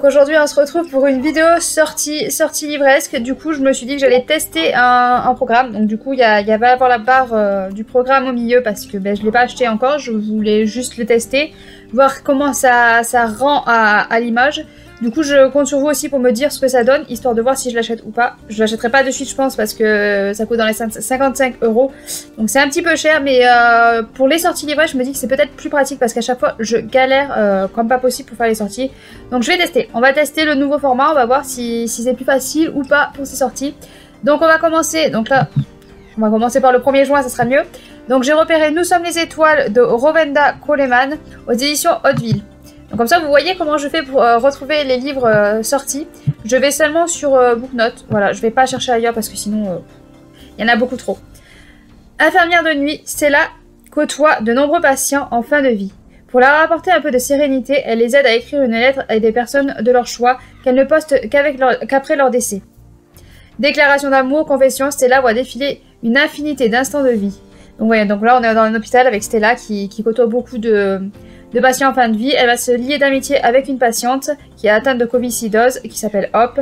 aujourd'hui on se retrouve pour une vidéo sortie livresque. Du coup je me suis dit que j'allais tester un programme. Donc du coup il va y avoir la barre du programme au milieu parce que je ne l'ai pas acheté encore. Je voulais juste le tester, voir comment ça rend à l'image. Du coup je compte sur vous aussi pour me dire ce que ça donne, histoire de voir si je l'achète ou pas. Je l'achèterai pas de suite je pense parce que ça coûte dans les 55 €. Donc c'est un petit peu cher, mais pour les sorties livrées je me dis que c'est peut-être plus pratique parce qu'à chaque fois je galère comme pas possible pour faire les sorties. Donc je vais tester, on va tester le nouveau format, on va voir si c'est plus facile ou pas pour ces sorties. Donc on va commencer, donc là on va commencer par le 1er juin, ça sera mieux. Donc j'ai repéré Nous sommes les étoiles de Rovenda Coleman aux éditions Hauteville. Donc comme ça vous voyez comment je fais pour retrouver les livres sortis. Je vais seulement sur Booknote, voilà, je vais pas chercher ailleurs parce que sinon il y en a beaucoup trop. Infirmière de nuit, Stella côtoie de nombreux patients en fin de vie. Pour leur apporter un peu de sérénité, elle les aide à écrire une lettre à des personnes de leur choix qu'elle ne poste qu'après leur décès. Déclaration d'amour, confession, Stella voit défiler une infinité d'instants de vie. Donc, ouais, donc là on est dans un hôpital avec Stella qui côtoie beaucoup de patients en fin de vie. Elle va se lier d'amitié avec une patiente qui est atteinte de covicidose qui s'appelle Hop.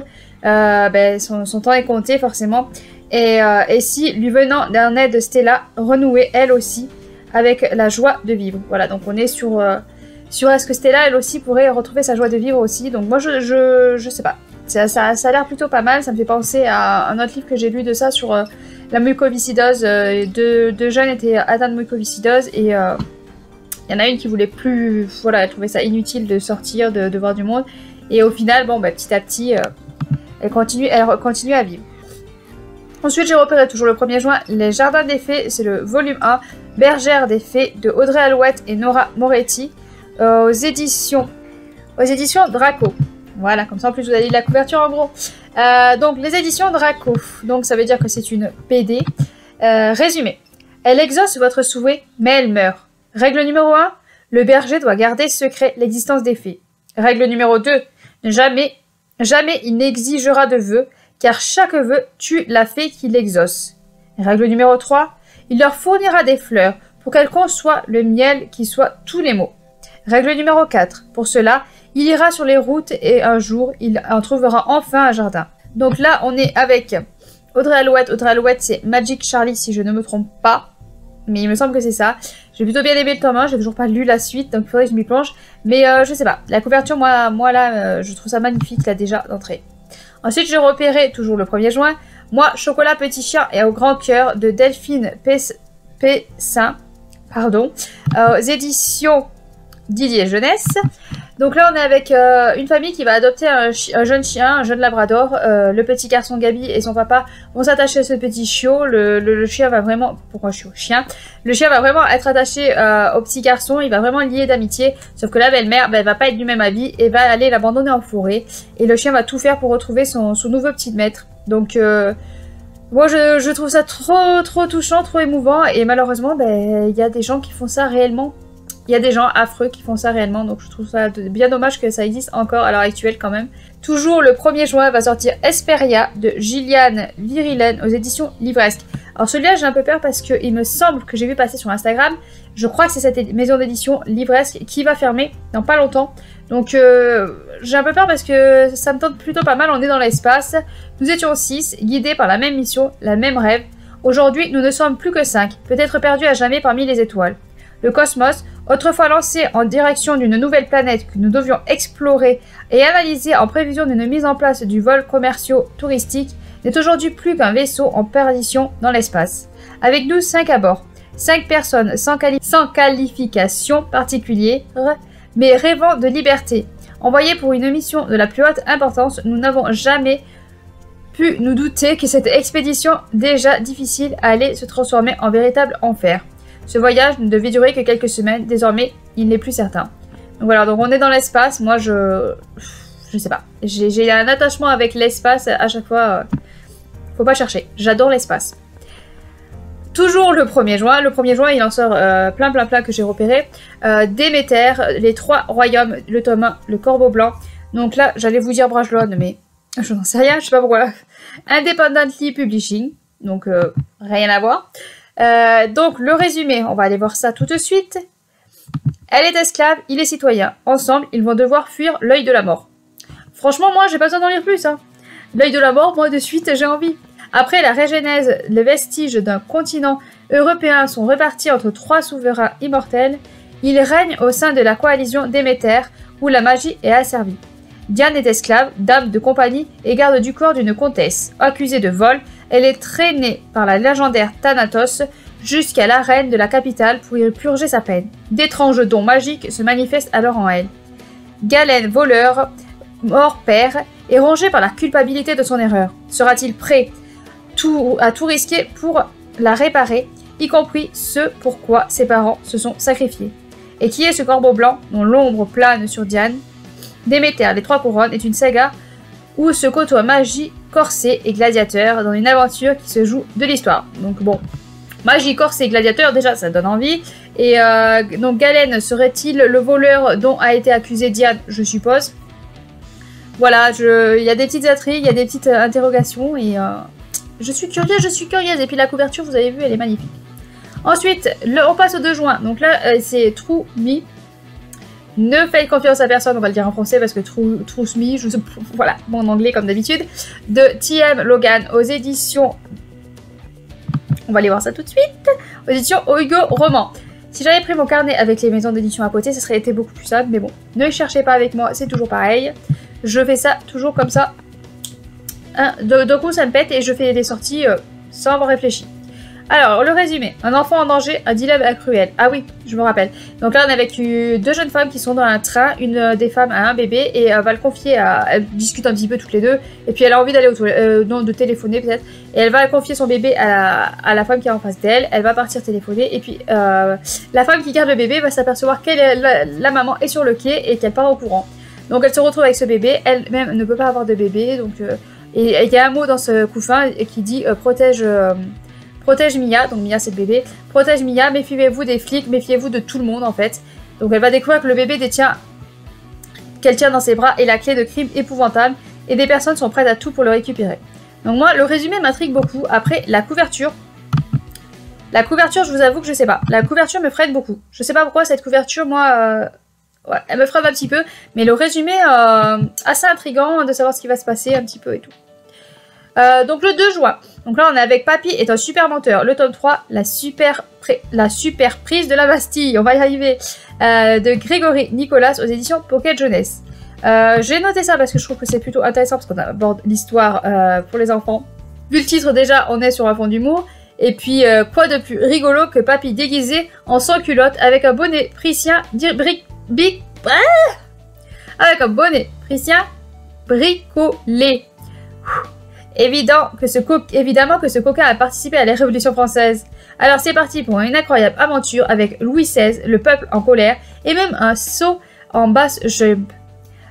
Son temps est compté forcément. Et si lui venant d'un aide Stella renouer elle aussi avec la joie de vivre. Voilà, donc on est sur est-ce que Stella elle aussi pourrait retrouver sa joie de vivre aussi. Donc moi je sais pas. Ça a l'air plutôt pas mal. Ça me fait penser à un autre livre que j'ai lu de ça sur la mucoviscidose. Deux jeunes étaient atteints de mucoviscidose et il y en a une qui voulait plus, voilà, elle trouvait ça inutile de sortir, de voir du monde. Et au final, bon, petit à petit, elle continue à vivre. Ensuite, j'ai repéré toujours le 1er juin, Les Jardins des Fées, c'est le volume 1, Bergère des Fées, de Audrey Alouette et Nora Moretti, aux éditions Draco. Voilà, comme ça en plus vous avez la couverture en gros. Donc, les éditions Draco, donc ça veut dire que c'est une PD. Résumé, elle exauce votre souhait, mais elle meurt. Règle numéro 1, le berger doit garder secret l'existence des fées. Règle numéro 2, jamais il n'exigera de vœux, car chaque vœu tue la fée qui l'exauce. Règle numéro 3, il leur fournira des fleurs pour qu'elles conçoivent le miel qui soit tous les maux. Règle numéro 4, pour cela, il ira sur les routes et un jour, il en trouvera enfin un jardin. Donc là, on est avec Audrey Alouette. Audrey Alouette, c'est Magic Charlie si je ne me trompe pas. Mais il me semble que c'est ça. J'ai plutôt bien aimé le tome 1, j'ai toujours pas lu la suite, donc il faudrait que je m'y plonge. Mais je sais pas, la couverture, moi là, je trouve ça magnifique là déjà d'entrée. Ensuite, j'ai repéré, toujours le 1er juin, Moi, Chocolat Petit Chien et au grand cœur de Delphine Pessin, aux éditions Didier Jeunesse. Donc là on est avec une famille qui va adopter un jeune chien, un jeune labrador. Le petit garçon Gabi et son papa vont s'attacher à ce petit chiot. Le chien va vraiment... Pourquoi chien? Le chien va vraiment être attaché au petit garçon, il va vraiment lier d'amitié. Sauf que la belle-mère, elle va pas être du même avis et va aller l'abandonner en forêt. Et le chien va tout faire pour retrouver son nouveau petit maître. Donc moi je trouve ça trop touchant, trop émouvant. Et malheureusement, il y a des gens qui font ça réellement. Il y a des gens affreux qui font ça réellement, donc je trouve ça bien dommage que ça existe encore à l'heure actuelle quand même. Toujours le 1er juin va sortir Esperia de Gilliane Virilène aux éditions Livresque. Alors celui-là j'ai un peu peur parce qu'il me semble que j'ai vu passer sur Instagram, je crois que c'est cette maison d'édition Livresque qui va fermer dans pas longtemps. Donc j'ai un peu peur parce que ça me tente plutôt pas mal, on est dans l'espace. Nous étions 6, guidés par la même mission, la même rêve. Aujourd'hui nous ne sommes plus que 5, peut-être perdus à jamais parmi les étoiles. Le cosmos, autrefois lancé en direction d'une nouvelle planète que nous devions explorer et analyser en prévision d'une mise en place du vol commerciaux touristique, n'est aujourd'hui plus qu'un vaisseau en perdition dans l'espace. Avec nous 5 à bord, 5 personnes sans qualification particulière, mais rêvant de liberté. Envoyés pour une mission de la plus haute importance, nous n'avons jamais pu nous douter que cette expédition déjà difficile allait se transformer en véritable enfer. Ce voyage ne devait durer que quelques semaines, désormais il n'est plus certain. Donc voilà, donc on est dans l'espace, moi je sais pas. J'ai un attachement avec l'espace à chaque fois, faut pas chercher, j'adore l'espace. Toujours le 1er juin, il en sort plein que j'ai repéré. Déméter, les 3 royaumes, le tome 1, le corbeau blanc. Donc là, j'allais vous dire Brajlon, mais je n'en sais rien, je sais pas pourquoi. Independently Publishing, donc rien à voir. Donc le résumé, on va aller voir ça tout de suite. Elle est esclave, il est citoyen. Ensemble, ils vont devoir fuir l'œil de la mort. Franchement, moi, j'ai pas besoin d'en lire plus. Hein. L'œil de la mort, moi, de suite, j'ai envie. Après la régénèse, les vestiges d'un continent européen sont répartis entre 3 souverains immortels. Ils règnent au sein de la coalition Déméter, où la magie est asservie. Diane est esclave, dame de compagnie et garde du corps d'une comtesse. Accusée de vol, elle est traînée par la légendaire Thanatos jusqu'à l'arène de la capitale pour y purger sa peine. D'étranges dons magiques se manifestent alors en elle. Galen, voleur, mort-père, est rongé par la culpabilité de son erreur. Sera-t-il prêt à tout risquer pour la réparer, y compris ce pourquoi ses parents se sont sacrifiés? Et qui est ce corbeau blanc dont l'ombre plane sur Diane? Déméter, les 3 couronnes est une saga où se côtoient magie, corset et gladiateur dans une aventure qui se joue de l'histoire. Donc bon, magie, corset et gladiateur, déjà ça donne envie. Et donc Galen serait-il le voleur dont a été accusé Diane, je suppose. Voilà, il y a des petites intrigues, il y a des petites interrogations et je suis curieuse. Et puis la couverture, vous avez vu, elle est magnifique. Ensuite, on passe au 2 juin. Donc là, c'est True Me. Ne faites confiance à personne, on va le dire en français parce que Trust Me, voilà, mon anglais comme d'habitude, de T.M. Logan aux éditions, on va aller voir ça tout de suite, aux éditions Hugo Roman. Si j'avais pris mon carnet avec les maisons d'édition à côté, ça serait été beaucoup plus simple, mais bon, ne cherchez pas avec moi, c'est toujours pareil. Je fais ça toujours comme ça, d'un coup ça me pète et je fais des sorties sans avoir réfléchi. Alors, le résumé. Un enfant en danger, un dilemme cruel. Ah oui, je me rappelle. Donc là, on a vécu 2 jeunes femmes qui sont dans un train. Une des femmes a un bébé et va le confier à... Elle discute un petit peu toutes les deux. Et puis, elle a envie d'aller aux toilettes, non, de téléphoner peut-être. Et elle va confier son bébé à la femme qui est en face d'elle. Elle va partir téléphoner. Et puis, la femme qui garde le bébé va s'apercevoir que la maman est sur le quai et qu'elle part au courant. Donc, elle se retrouve avec ce bébé. Elle-même ne peut pas avoir de bébé. Donc, et il y a un mot dans ce couffin qui dit protège Mia, donc Mia c'est le bébé. Protège Mia, méfiez-vous des flics, méfiez-vous de tout le monde en fait. Donc elle va découvrir que le bébé qu'elle tient dans ses bras est la clé de crimes épouvantables et des personnes sont prêtes à tout pour le récupérer. Donc moi, le résumé m'intrigue beaucoup. Après, la couverture, je vous avoue que je sais pas. La couverture me freine beaucoup. Je sais pas pourquoi cette couverture, moi, ouais, elle me freine un petit peu. Mais le résumé, assez intriguant de savoir ce qui va se passer un petit peu et tout. Donc le 2 juin. Donc là on est avec Papy est un super menteur. Le tome 3, la super prise de la Bastille. On va y arriver. De Grégory Nicolas aux éditions Pocket Jeunesse. J'ai noté ça parce que je trouve que c'est plutôt intéressant parce qu'on aborde l'histoire pour les enfants. Vu le titre déjà, on est sur un fond d'humour. Et puis quoi de plus rigolo que Papy déguisé en sans culotte avec un bonnet prussien avec un bonnet prussien bricolé. Évidemment que ce coquin a participé à la Révolution française. Alors c'est parti pour une incroyable aventure avec Louis XVI, le peuple en colère, et même un saut en basse jump.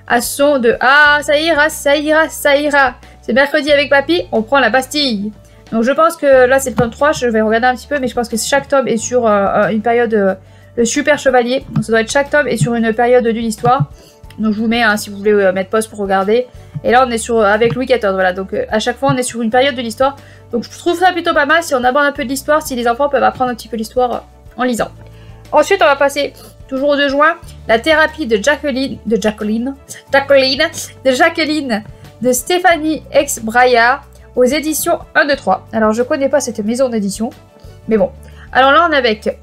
À son de « Ah, ça ira, ça ira, ça ira ». C'est mercredi avec Papy, on prend la Bastille. Donc je pense que là c'est le tome 3, je vais regarder un petit peu, mais je pense que chaque tome est sur une période... le super chevalier, donc ça doit être chaque tome est sur une période de l'histoire. Donc je vous mets, hein, si vous voulez mettre pause pour regarder. Et là on est avec Louis XIV, voilà. Donc à chaque fois on est sur une période de l'histoire. Donc je trouve ça plutôt pas mal si on aborde un peu de l'histoire, si les enfants peuvent apprendre un petit peu l'histoire en lisant. Ensuite on va passer, toujours au 2 juin, la thérapie de Jacqueline de Stéphanie X-Braillard aux éditions 1, 2, 3. Alors je connais pas cette maison d'édition, mais bon. Alors là on est avec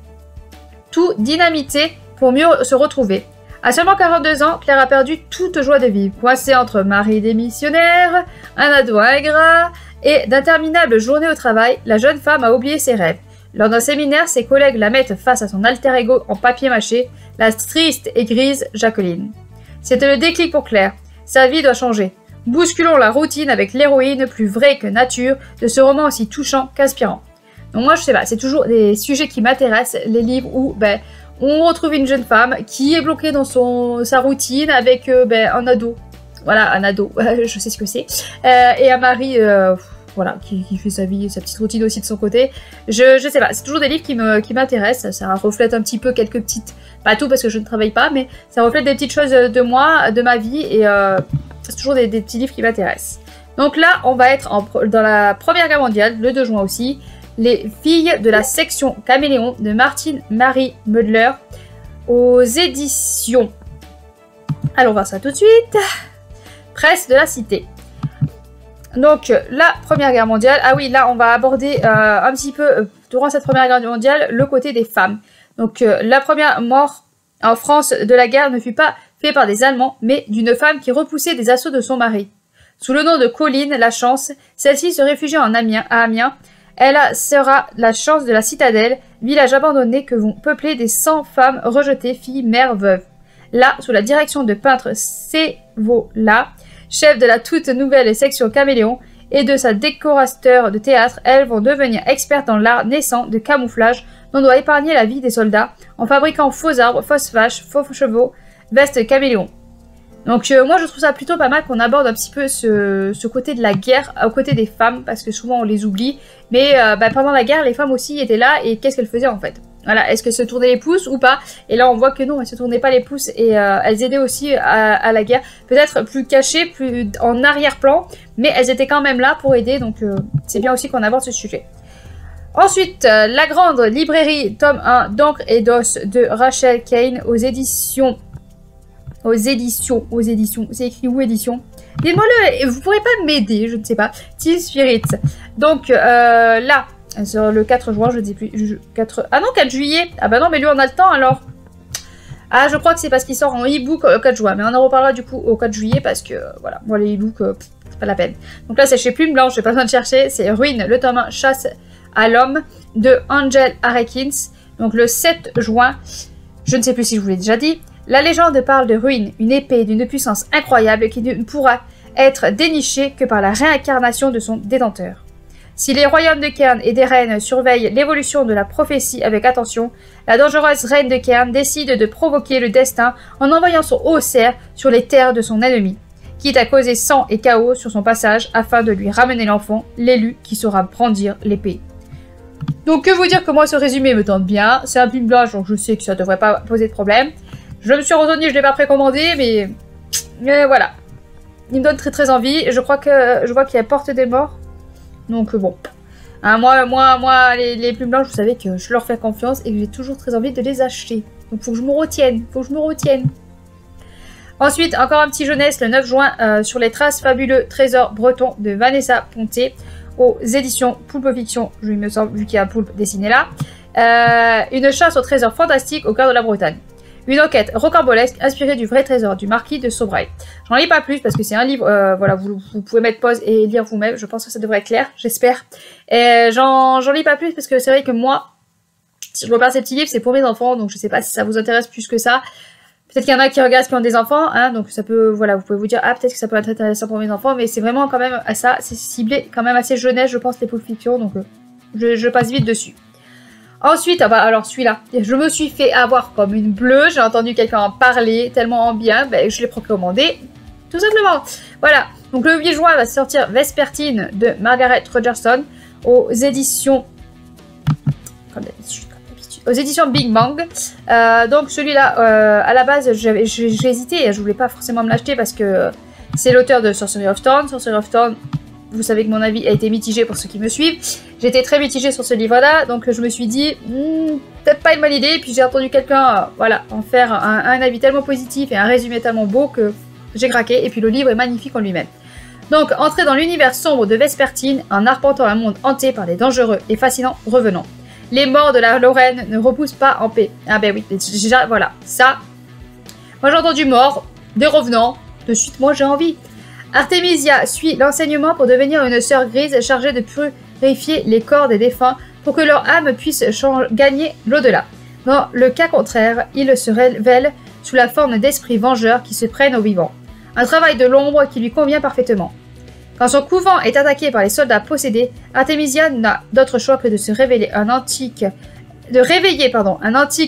tout dynamité pour mieux se retrouver. À seulement 42 ans, Claire a perdu toute joie de vivre. Coincée entre mari démissionnaire, un ado ingrat et d'interminables journées au travail, la jeune femme a oublié ses rêves. Lors d'un séminaire, ses collègues la mettent face à son alter ego en papier mâché, la triste et grise Jacqueline. C'était le déclic pour Claire. Sa vie doit changer. Bousculons la routine avec l'héroïne plus vraie que nature de ce roman aussi touchant qu'inspirant. Donc moi je sais pas, c'est toujours des sujets qui m'intéressent, les livres où on retrouve une jeune femme qui est bloquée dans sa routine avec un ado. Voilà, un ado, je sais ce que c'est. Et un mari voilà, qui fait sa vie, sa petite routine aussi de son côté. Je sais pas, c'est toujours des livres qui m'intéressent. Ça reflète un petit peu quelques petites... Pas tout parce que je ne travaille pas, mais ça reflète des petites choses de moi, de ma vie. Et c'est toujours des petits livres qui m'intéressent. Donc là, on va être dans la Première Guerre mondiale, le 2 juin aussi. Les filles de la section Caméléon de Martine Marie Meudler aux éditions. Allons voir ça tout de suite. presse de la cité. Donc, la Première Guerre mondiale. Ah oui, là, on va aborder un petit peu, durant cette Première Guerre mondiale, le côté des femmes. Donc, la première mort en France de la guerre ne fut pas faite par des Allemands, mais d'une femme qui repoussait des assauts de son mari. Sous le nom de Colline la Chance, celle-ci se réfugie à Amiens. Elle sera la chance de la citadelle, village abandonné que vont peupler des 100 femmes rejetées, filles, mères, veuves. Là, sous la direction de peintre Sévola, chef de la toute nouvelle section Caméléon, et de sa décorateur de théâtre, elles vont devenir expertes dans l'art naissant de camouflage dont doit épargner la vie des soldats en fabriquant faux arbres, fausses vaches, faux chevaux, vestes Caméléon. Donc moi je trouve ça plutôt pas mal qu'on aborde un petit peu ce côté de la guerre aux côtés des femmes, parce que souvent on les oublie, mais pendant la guerre les femmes aussi étaient là, et qu'est-ce qu'elles faisaient en fait? Voilà, est-ce qu'elles se tournaient les pouces ou pas? Et là on voit que non, elles se tournaient pas les pouces, et elles aidaient aussi à la guerre, peut-être plus cachées, plus en arrière-plan, mais elles étaient quand même là pour aider, donc c'est bien aussi qu'on aborde ce sujet. Ensuite, la grande librairie tome 1 d'encre et d'os de Rachel Kane aux éditions, c'est écrit où édition? Dis-moi le, vous pourrez pas m'aider, je ne sais pas. Teen Spirit. Donc là, sur le 4 juin, je ne sais plus. Ah non, 4 juillet. Ah bah non, mais lui on a le temps alors. Ah, je crois que c'est parce qu'il sort en e-book au 4 juin. Mais on en reparlera du coup au 4 juillet parce que voilà, moi les e-books, c'est pas la peine. Donc là, c'est chez Plume Blanche, j'ai pas besoin de chercher. C'est Ruine, le tome 1, Chasse à l'homme de Angel Arekins. Donc le 7 juin, je ne sais plus si je vous l'ai déjà dit. La légende parle de Ruine, une épée d'une puissance incroyable qui ne pourra être dénichée que par la réincarnation de son détenteur. Si les royaumes de Cairn et d'Eren surveillent l'évolution de la prophétie avec attention, la dangereuse reine de Cairn décide de provoquer le destin en envoyant son haut-cerf sur les terres de son ennemi, quitte à causer sang et chaos sur son passage afin de lui ramener l'enfant, l'élu qui saura brandir l'épée. Donc que vous dire que moi ce résumé me tente bien, c'est un Plume Blanche donc je sais que ça devrait pas poser de problème. Je me suis retournée, je ne l'ai pas précommandé, mais voilà. Il me donne très très envie. Je vois qu'il y a Porte des Morts. Donc bon. Hein, moi les Plumes Blanches, vous savez que je leur fais confiance et que j'ai toujours très envie de les acheter. Donc faut que je me retienne. Ensuite, encore un petit jeunesse le 9 juin sur les traces fabuleux trésors bretons de Vanessa Ponté aux éditions Poulpe Fiction, il me semble, vu qu'il y a un poulpe dessiné là. Une chasse aux trésors fantastiques au cœur de la Bretagne. Une enquête rocambolesque inspirée du vrai trésor du marquis de Sobreil. J'en lis pas plus parce que c'est un livre, voilà, vous pouvez mettre pause et lire vous-même. Je pense que ça devrait être clair, j'espère. J'en lis pas plus parce que c'est vrai que moi, si je regarde ces petits livres, c'est pour mes enfants, donc je sais pas si ça vous intéresse plus que ça. Peut-être qu'il y en a qui regardent qui ont des enfants, hein, donc ça peut, voilà, vous pouvez vous dire, ah, peut-être que ça peut être intéressant pour mes enfants, mais c'est vraiment quand même à ça, c'est ciblé quand même assez jeunesse, je pense, les Pulp Fiction, donc je passe vite dessus. Ensuite, ah bah alors celui-là, je me suis fait avoir comme une bleue, j'ai entendu quelqu'un en parler tellement en bien, ben, je l'ai précommandé, tout simplement. Voilà, donc le 8 juin va sortir Vespertine de Margaret Rogerson aux éditions... aux éditions Big Bang. Donc celui-là, à la base, j'ai hésité, je voulais pas forcément me l'acheter parce que c'est l'auteur de Sorcery of Thorn. Sorcery of Thorn, vous savez que mon avis a été mitigé pour ceux qui me suivent. J'étais très mitigée sur ce livre-là, donc je me suis dit, peut-être pas une bonne idée. Puis j'ai entendu quelqu'un, voilà, en faire un avis tellement positif et un résumé tellement beau que j'ai craqué. Et puis le livre est magnifique en lui-même. Donc, entrez dans l'univers sombre de Vespertine en arpentant un monde hanté par des dangereux et fascinants revenants. Les morts de la Lorraine ne repoussent pas en paix. Ah ben oui, déjà, voilà, ça. Moi j'ai entendu mort, des revenants, de suite moi j'ai envie. Artemisia suit l'enseignement pour devenir une sœur grise chargée de purifier les corps des défunts pour que leur âme puisse gagner l'au-delà. Dans le cas contraire, ils se révèlent sous la forme d'esprits vengeurs qui se prennent aux vivants. Un travail de l'ombre qui lui convient parfaitement. Quand son couvent est attaqué par les soldats possédés, Artemisia n'a d'autre choix que de se révéler un antique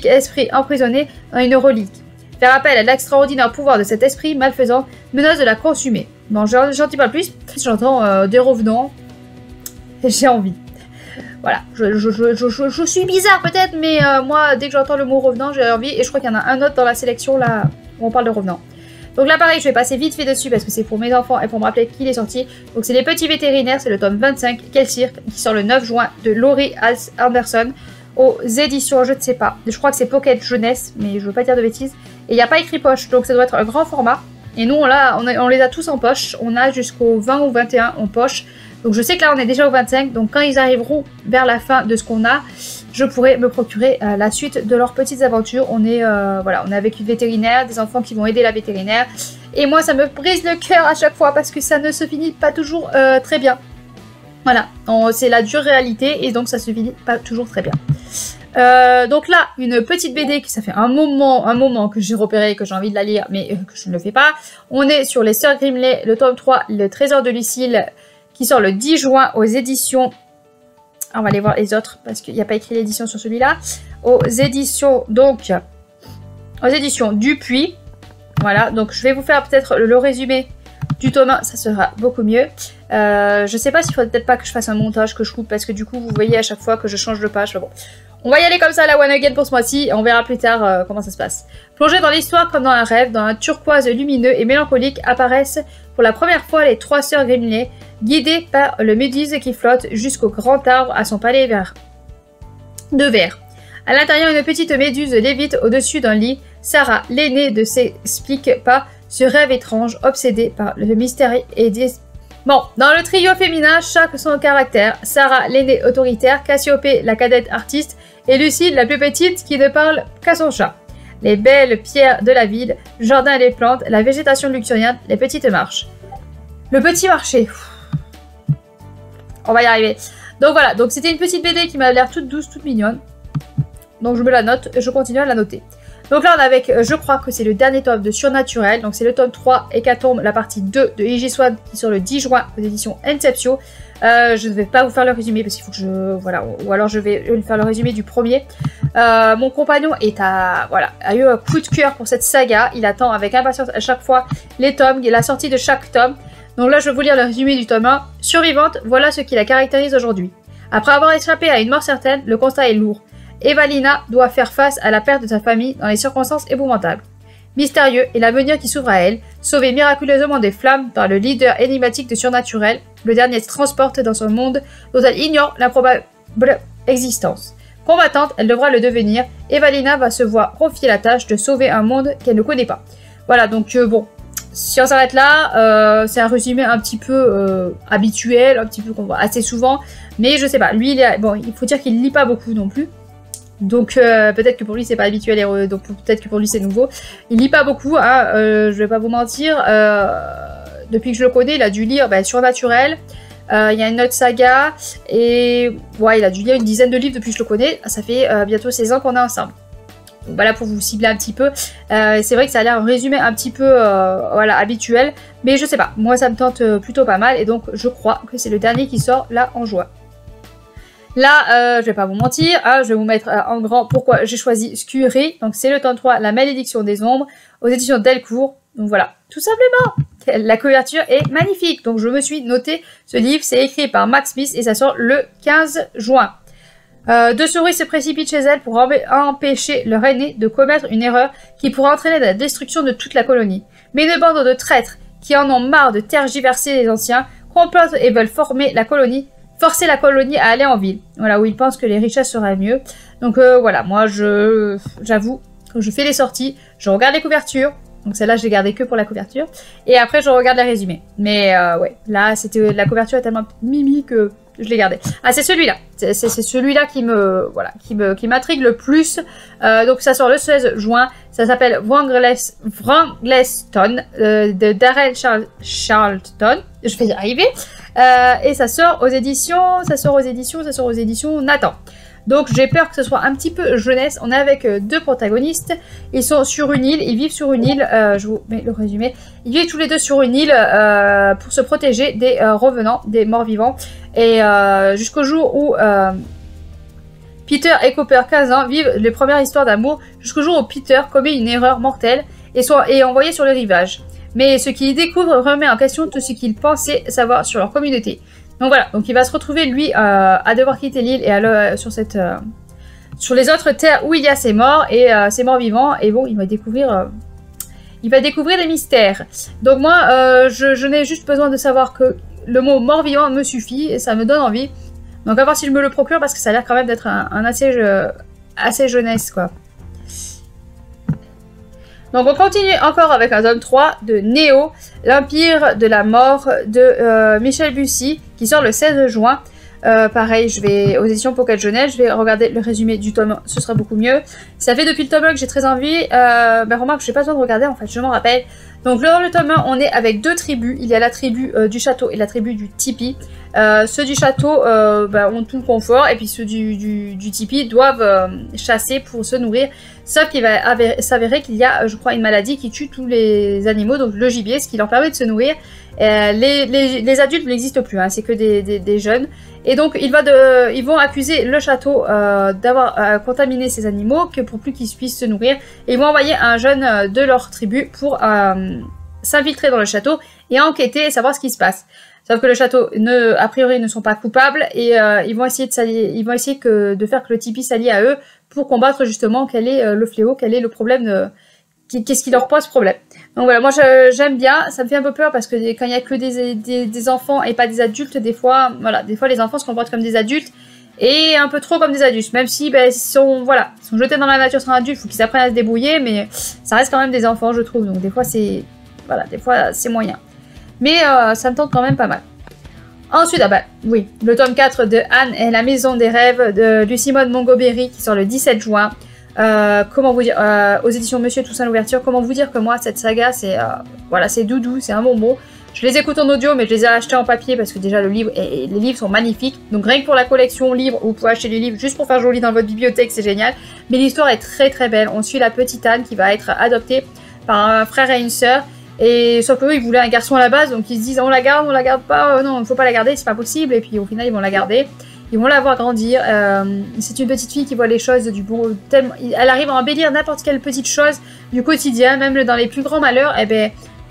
esprit emprisonné dans une relique. Faire appel à l'extraordinaire pouvoir de cet esprit malfaisant menace de la consumer. Bon, j'en dis pas plus, j'entends des revenants, j'ai envie. Voilà, je suis bizarre peut-être, mais moi, dès que j'entends le mot revenant, j'ai envie, et je crois qu'il y en a un autre dans la sélection, là, où on parle de revenants. Donc là, pareil, je vais passer vite fait dessus, parce que c'est pour mes enfants, et pour me rappeler qu'il est sorti. Donc c'est Les Petits Vétérinaires, c'est le tome 25, Quel cirque, qui sort le 9 juin, de Laurie Anderson, aux éditions, je ne sais pas, je crois que c'est Pocket Jeunesse, mais je veux pas dire de bêtises. Et il n'y a pas écrit poche, donc ça doit être un grand format. Et nous, on les a tous en poche. On a jusqu'au 20 ou 21 en poche. Donc je sais que là, on est déjà au 25. Donc quand ils arriveront vers la fin de ce qu'on a, je pourrais me procurer la suite de leurs petites aventures. On est, voilà, on est avec une vétérinaire, des enfants qui vont aider la vétérinaire. Et moi, ça me brise le cœur à chaque fois parce que ça ne se finit pas toujours très bien. Voilà, c'est la dure réalité et donc ça se finit pas toujours très bien. Donc là, une petite BD qui ça fait un moment que j'ai repéré, que j'ai envie de la lire, mais que je ne le fais pas. On est sur les Sœurs Grimley, le tome 3, le Trésor de Lucille, qui sort le 10 juin aux éditions... On va aller voir les autres, parce qu'il n'y a pas écrit l'édition sur celui-là. Aux éditions, donc... Aux éditions Dupuis. Voilà, donc je vais vous faire peut-être le résumé du tome 1, ça sera beaucoup mieux. Je sais pas s'il faudrait peut-être pas que je fasse un montage, que je coupe, parce que du coup, vous voyez à chaque fois que je change de page. Bon. On va y aller comme ça à la one again pour ce mois-ci, et on verra plus tard comment ça se passe. Plongé dans l'histoire comme dans un rêve, dans un turquoise lumineux et mélancolique, apparaissent pour la première fois les 3 sœurs Grimley, guidées par le Méduse qui flotte jusqu'au grand arbre à son palais de verre. À l'intérieur, une petite méduse lévite au-dessus d'un lit. Sarah, l'aînée, ne s'explique pas ce rêve étrange, obsédée par le mystère et des... Bon, dans le trio féminin, chaque son caractère. Sarah, l'aînée autoritaire, Cassiopée, la cadette artiste, et Lucie, la plus petite, qui ne parle qu'à son chat. Les belles pierres de la ville, le jardin et les plantes, la végétation luxuriante, les petites marches. Le petit marché. On va y arriver. Donc voilà, donc c'était une petite BD qui m'a l'air toute douce, toute mignonne. Donc je me la note et je continue à la noter. Donc là on est avec, je crois que c'est le dernier tome de Surnaturel. Donc c'est le tome 3 Hécatombe, la partie 2 de J. Swan qui sort le 10 juin aux éditions Inceptio. Je ne vais pas vous faire le résumé parce qu'il faut que je... Voilà, ou alors je vais faire le résumé du premier. Mon compagnon a eu un coup de cœur pour cette saga. Il attend avec impatience à chaque fois les tomes, la sortie de chaque tome. Donc là je vais vous lire le résumé du tome 1. Survivante, voilà ce qui la caractérise aujourd'hui. Après avoir échappé à une mort certaine, le constat est lourd. Evalina doit faire face à la perte de sa famille dans des circonstances épouvantables. Mystérieux est l'avenir qui s'ouvre à elle, sauvé miraculeusement des flammes par le leader énigmatique de Surnaturel. Le dernier se transporte dans son monde dont elle ignore l'improbable existence. Combattante, elle devra le devenir. Evalina va se voir confier la tâche de sauver un monde qu'elle ne connaît pas. Voilà, donc bon, si on s'arrête là, c'est un résumé un petit peu habituel, un petit peu qu'on voit assez souvent, mais je sais pas, lui, bon, il faut dire qu'il lit pas beaucoup non plus. Donc peut-être que pour lui c'est pas habituel et donc peut-être que pour lui c'est nouveau. Il lit pas beaucoup, hein, je vais pas vous mentir. Depuis que je le connais, il a dû lire Surnaturel. Il y a une autre saga et ouais, il a dû lire une dizaine de livres depuis que je le connais. Ça fait bientôt 16 ans qu'on est ensemble. Donc voilà pour vous cibler un petit peu. C'est vrai que ça a l'air un résumé un petit peu voilà, habituel, mais je sais pas. Moi ça me tente plutôt pas mal et donc je crois que c'est le dernier qui sort là en juin. Là, je vais pas vous mentir, hein, je vais vous mettre en grand pourquoi j'ai choisi Scurry. Donc c'est le tome 3, La Malédiction des Ombres, aux éditions Delcourt. Donc voilà, tout simplement. La couverture est magnifique. Donc je me suis noté ce livre, c'est écrit par Max Smith et ça sort le 15 juin. Deux souris se précipitent chez elle pour empêcher leur aîné de commettre une erreur qui pourrait entraîner la destruction de toute la colonie. Mais une bande de traîtres qui en ont marre de tergiverser les anciens complotent et veulent forcer la colonie à aller en ville, voilà, où ils pensent que les richesses seraient mieux. Donc voilà, moi j'avoue que je fais les sorties, je regarde les couvertures, donc celle-là je l'ai gardée que pour la couverture, et après je regarde les résumés. Mais ouais, là c'était la couverture est tellement mimi que je l'ai gardée. Ah c'est celui-là, c'est celui-là qui me voilà, qui m'intrigue le plus. Donc ça sort le 16 juin, ça s'appelle Wrangleston de Darren Charlton. Je vais y arriver. Et ça sort aux éditions Nathan. Donc j'ai peur que ce soit un petit peu jeunesse. On est avec deux protagonistes. Ils sont sur une île, ils vivent sur une île. Je vous mets le résumé. Ils vivent tous les deux sur une île pour se protéger des revenants, des morts-vivants. Et jusqu'au jour où Peter et Cooper, 15 ans, vivent les premières histoires d'amour. Jusqu'au jour où Peter commet une erreur mortelle et est envoyé sur le rivage. Mais ce qu'il découvre remet en question tout ce qu'il pensait savoir sur leur communauté. Donc voilà, donc il va se retrouver lui à devoir quitter l'île et aller sur les autres terres où il y a ses morts et ses morts vivants. Et bon, il va découvrir des mystères. Donc moi, je n'ai juste besoin de savoir que le mot mort vivant me suffit et ça me donne envie. Donc à voir si je me le procure parce que ça a l'air quand même d'être un assez jeunesse quoi. Donc on continue encore avec un tome 3 de Néo, l'Empire de la mort de Michel Bussy, qui sort le 16 juin. Pareil, je vais aux éditions Pocket Jeunesse, je vais regarder le résumé du tome 1, ce sera beaucoup mieux. Ça fait depuis le tome 1 que j'ai très envie, remarque, je n'ai pas besoin de regarder, en fait, je m'en rappelle. Donc dans le tome 1, on est avec deux tribus, il y a la tribu du château et la tribu du tipi. Ceux du château ont tout le confort, et puis ceux du tipi doivent chasser pour se nourrir. Sauf qu'il va s'avérer qu'il y a, je crois, une maladie qui tue tous les animaux, donc le gibier, ce qui leur permet de se nourrir. Les adultes n'existent plus, hein, c'est que des jeunes. Et donc ils vont accuser le château d'avoir contaminé ces animaux, que pour plus qu'ils puissent se nourrir. Et ils vont envoyer un jeune de leur tribu pour s'infiltrer dans le château et enquêter et savoir ce qui se passe. Sauf que le château, a priori, ne sont pas coupables et ils vont essayer de faire que le tipi s'allie à eux pour combattre justement quel est le fléau, quel est le problème, qu'est-ce qui leur pose problème. Donc voilà, moi j'aime bien, ça me fait un peu peur parce que quand il n'y a que des enfants et pas des adultes, des fois les enfants se comportent comme des adultes et un peu trop comme des adultes, même si ils sont jetés dans la nature sans adultes, il faut qu'ils apprennent à se débrouiller, mais ça reste quand même des enfants, je trouve, donc des fois c'est moyen. Mais ça me tente quand même pas mal. Ensuite, oui, le tome 4 de Anne et la maison des rêves de Lucie Maud Montgomery qui sort le 17 juin. Comment vous dire, aux éditions Monsieur Toussaint l'ouverture, comment vous dire que moi cette saga c'est doudou, c'est un bonbon. Je les écoute en audio mais je les ai achetés en papier parce que déjà les livres sont magnifiques. Donc rien que pour la collection livre, vous pouvez acheter les livres juste pour faire joli dans votre bibliothèque, c'est génial. Mais l'histoire est très très belle, on suit la petite Anne qui va être adoptée par un frère et une sœur. Et sauf qu'eux, ils voulaient un garçon à la base, donc ils se disent on la garde pas, non, il faut pas la garder, c'est pas possible. Et puis au final, ils vont la garder, ils vont la voir grandir. C'est une petite fille qui voit les choses du bon, elle arrive à embellir n'importe quelle petite chose du quotidien, même dans les plus grands malheurs.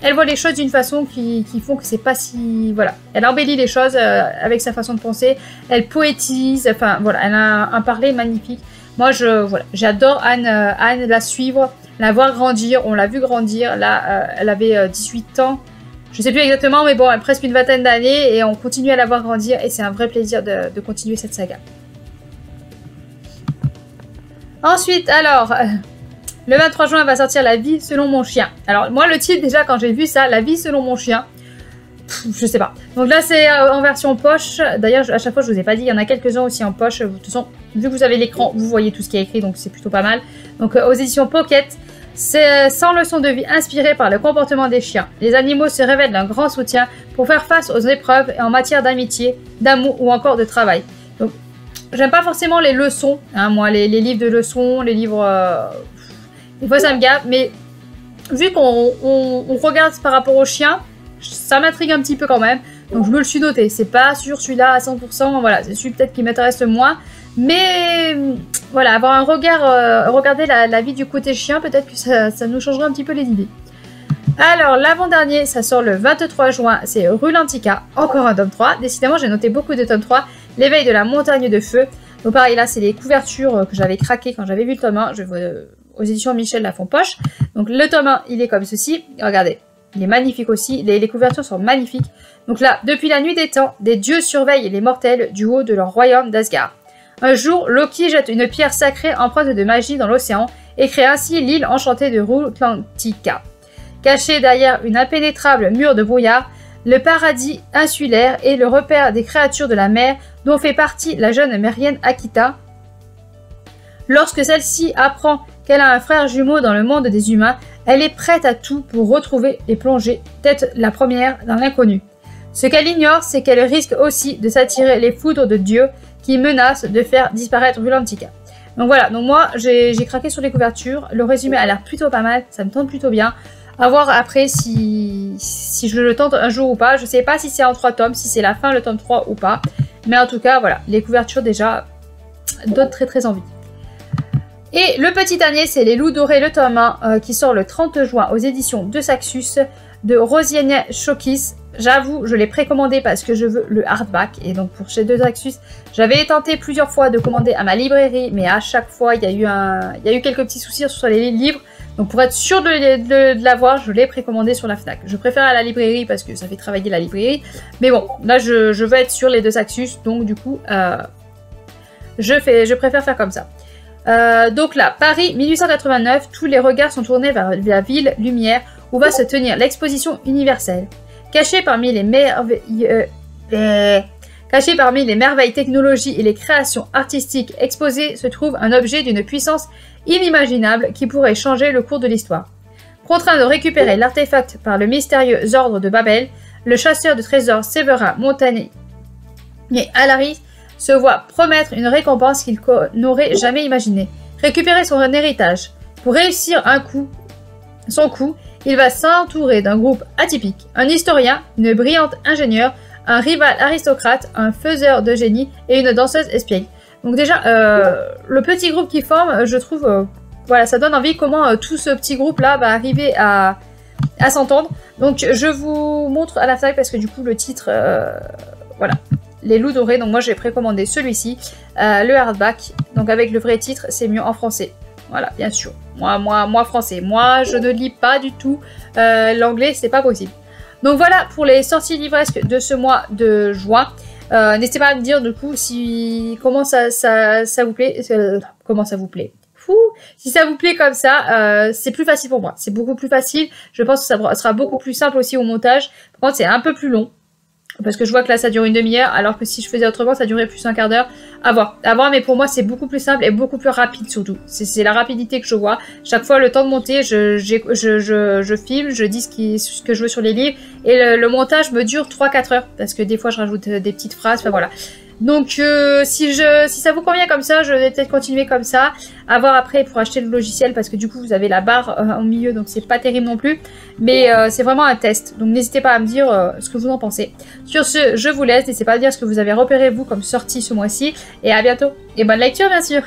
Elle voit les choses d'une façon qui font que c'est pas si... Voilà, elle embellit les choses avec sa façon de penser, elle poétise, enfin voilà, elle a un parler magnifique. Moi, j'adore Anne, la suivre, la voir grandir, on l'a vu grandir, là, elle avait 18 ans, je sais plus exactement, mais bon, elle a presque une vingtaine d'années, et on continue à la voir grandir, et c'est un vrai plaisir de continuer cette saga. Ensuite, alors... Le 23 juin va sortir La vie selon mon chien. Alors moi le titre déjà quand j'ai vu ça, La vie selon mon chien, je sais pas. Donc là c'est en version poche. D'ailleurs à chaque fois je vous ai pas dit, il y en a quelques-uns aussi en poche. De toute façon vu que vous avez l'écran, vous voyez tout ce qui est écrit donc c'est plutôt pas mal. Donc aux éditions Pocket, c'est 100 leçons de vie inspirées par le comportement des chiens. Les animaux se révèlent d'un grand soutien pour faire face aux épreuves en matière d'amitié, d'amour ou encore de travail. Donc j'aime pas forcément les leçons, hein, moi les livres de leçons, les livres... Des fois ça me gave, mais vu qu'on regarde par rapport aux chiens, ça m'intrigue un petit peu quand même. Donc je me le suis noté, c'est pas sur celui-là à 100%, voilà, c'est celui peut-être qui m'intéresse le moins. Mais voilà, avoir un regard, regarder la vie du côté chien, peut-être que ça nous changera un petit peu les idées. Alors l'avant-dernier, ça sort le 23 juin, c'est Rulantica, encore un tome 3. Décidément j'ai noté beaucoup de tome 3, L'éveil de la montagne de feu. Donc pareil là c'est les couvertures que j'avais craquées quand j'avais vu le tome 1, aux éditions Michel Lafon Poche. Donc le tome 1, il est comme ceci. Regardez, il est magnifique aussi. Les couvertures sont magnifiques. Donc là, depuis la nuit des temps, des dieux surveillent les mortels du haut de leur royaume d'Asgard. Un jour, Loki jette une pierre sacrée empreinte de magie dans l'océan et crée ainsi l'île enchantée de Rulantica. Cachée derrière une impénétrable mur de brouillard, le paradis insulaire est le repère des créatures de la mer dont fait partie la jeune Mérienne Akita. Lorsque celle-ci apprend qu'elle a un frère jumeau dans le monde des humains, elle est prête à tout pour retrouver et plonger tête la première dans l'inconnu. Ce qu'elle ignore, c'est qu'elle risque aussi de s'attirer les foudres de Dieu qui menacent de faire disparaître Rulantica. Donc voilà, donc moi j'ai craqué sur les couvertures, le résumé a l'air plutôt pas mal, ça me tente plutôt bien. À voir après si je le tente un jour ou pas, je sais pas si c'est en 3 tomes, si c'est la fin le tome 3 ou pas. Mais en tout cas voilà, les couvertures déjà donnent très très envie. Et le petit dernier, c'est Les Loups Dorés, le tome 1, qui sort le 30 juin aux éditions de Saxus, de Rosienne Chokis. J'avoue, je l'ai précommandé parce que je veux le hardback. Et donc pour chez Saxus, j'avais tenté plusieurs fois de commander à ma librairie, mais à chaque fois, il y a eu quelques petits soucis sur les livres. Donc pour être sûr de l'avoir, je l'ai précommandé sur la Fnac. Je préfère à la librairie parce que ça fait travailler la librairie. Mais bon, là, je veux être sur les deux Saxus, donc du coup, je préfère faire comme ça. Donc là, Paris 1889, tous les regards sont tournés vers la ville lumière où va se tenir l'exposition universelle. Caché parmi les merveilles technologies et les créations artistiques exposées se trouve un objet d'une puissance inimaginable qui pourrait changer le cours de l'histoire. Contraint de récupérer l'artefact par le mystérieux ordre de Babel, le chasseur de trésors Séverin Montagnier et Alary se voit promettre une récompense qu'il n'aurait jamais imaginée. Récupérer son héritage. Pour réussir son coup, il va s'entourer d'un groupe atypique, un historien, une brillante ingénieure, un rival aristocrate, un faiseur de génie et une danseuse espiègle. Donc déjà, le petit groupe qui forme, je trouve, voilà, ça donne envie comment tout ce petit groupe-là va arriver à s'entendre. Donc je vous montre à la FNAC parce que du coup le titre, voilà, Les Loups Dorés. Donc moi j'ai précommandé celui-ci, le hardback. Donc avec le vrai titre, c'est mieux en français. Voilà, bien sûr. Moi français. Moi je ne lis pas du tout l'anglais, c'est pas possible. Donc voilà pour les sorties livresques de ce mois de juin. N'hésitez pas à me dire du coup comment ça vous plaît. Comment ça vous plaît. Si ça vous plaît comme ça, c'est plus facile pour moi. C'est beaucoup plus facile. Je pense que ça sera beaucoup plus simple aussi au montage. Par contre, c'est un peu plus long. Parce que je vois que là, ça dure une demi-heure. Alors que si je faisais autrement, ça durerait plus un quart d'heure. À voir. Mais pour moi, c'est beaucoup plus simple et beaucoup plus rapide surtout. C'est la rapidité que je vois. Chaque fois, le temps de monter, je filme, je dis ce que je veux sur les livres. Et le montage me dure 3-4 heures. Parce que des fois, je rajoute des petites phrases. Enfin, voilà. Donc si ça vous convient comme ça, je vais peut-être continuer comme ça. À voir après pour acheter le logiciel parce que du coup vous avez la barre au milieu, donc c'est pas terrible non plus. Mais c'est vraiment un test. Donc n'hésitez pas à me dire ce que vous en pensez. Sur ce, je vous laisse. N'hésitez pas à me dire ce que vous avez repéré vous comme sortie ce mois-ci. Et à bientôt. Et bonne lecture bien sûr.